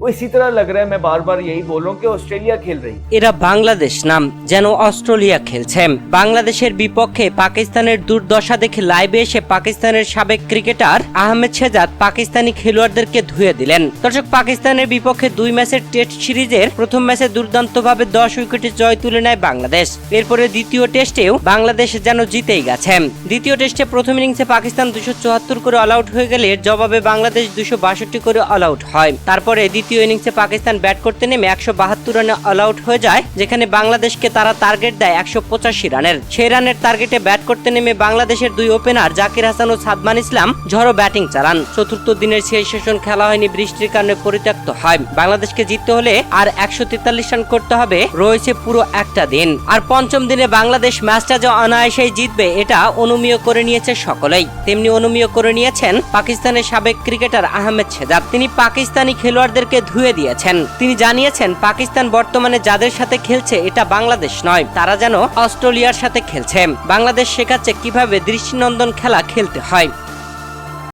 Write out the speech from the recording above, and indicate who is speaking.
Speaker 1: वो इसी तरह लग रहा है, मैं बार बार यही बोल रहा हूँ कि ऑस्ट्रेलिया खेल रही।
Speaker 2: এরা বাংলাদেশ নাম যেন অস্ট্রেলিয়া খেলছে। বাংলাদেশের বিপক্ষে পাকিস্তানের দুর্দশা দেখে লাইভে এসে পাকিস্তানের সাবেক ক্রিকেটার আহমেদ শেহজাদ পাকিস্তানি খেলোয়াড়দেরকে ধুয়ে দিলেন। দর্শক, পাকিস্তানের বিপক্ষে 2 ম্যাচের টেস্ট সিরিজের প্রথম ম্যাচে দুর্দান্তভাবে 10 উইকেটে জয় তুলে নেয় বাংলাদেশ। এরপরে দ্বিতীয় টেস্টেও বাংলাদেশ যেন জিতেই গেছে। দ্বিতীয় টেস্টে প্রথম ইনিংসে পাকিস্তান 274 করে অল আউট হয়ে গেলে এর জবাবে বাংলাদেশ 262 করে অল আউট হয়। তারপরে দ্বিতীয় ইনিংসে পাকিস্তান ব্যাট করতে নেমে 172 রানে অল আউট হয়ে যায়, যেখানে বাংলাদেশকে তারা টার্গেট দেয় 185 রানের। সেই রানের টার্গেটে ব্যাট করতে নেমে বাংলাদেশের 2 ওপেনার জাকির হাসান ও সাদমান ইসলাম ঝড়ো ব্যাটিং চালান। চতুর্থ দিনের শেষ সেশন খেলা হয়নি, বৃষ্টির কারণে পরিত্যক্ত হয়। বাংলাদেশকে জিততে হলে আর 143 রান করতে হবে, রয়েছে পুরো একটা দিন। আর পঞ্চম দিনে বাংলাদেশ ম্যাচটা যে অনায়াসেই জিতবে এটা অনুমেয় করে নিয়েছে সকলেই। তেমনি অনুমেয় করে নিয়েছেন পাকিস্তানের সাবেক ক্রিকেটার আহমেদ শেহজাদ। তিনি পাকিস্তানি খেলোয়াড়দেরকে ধুয়ে দিয়েছেন। তিনি জানিয়েছেন পাকিস্তান বর্তমানে যাদের সাথে খেলছে এটা বাংলাদেশ নয়, তারা যেন অস্ট্রেলিয়ার সাথে খেলছে। বাংলাদেশ শেখাচ্ছে কিভাবে দৃষ্টিনন্দন খেলা খেলতে হয়।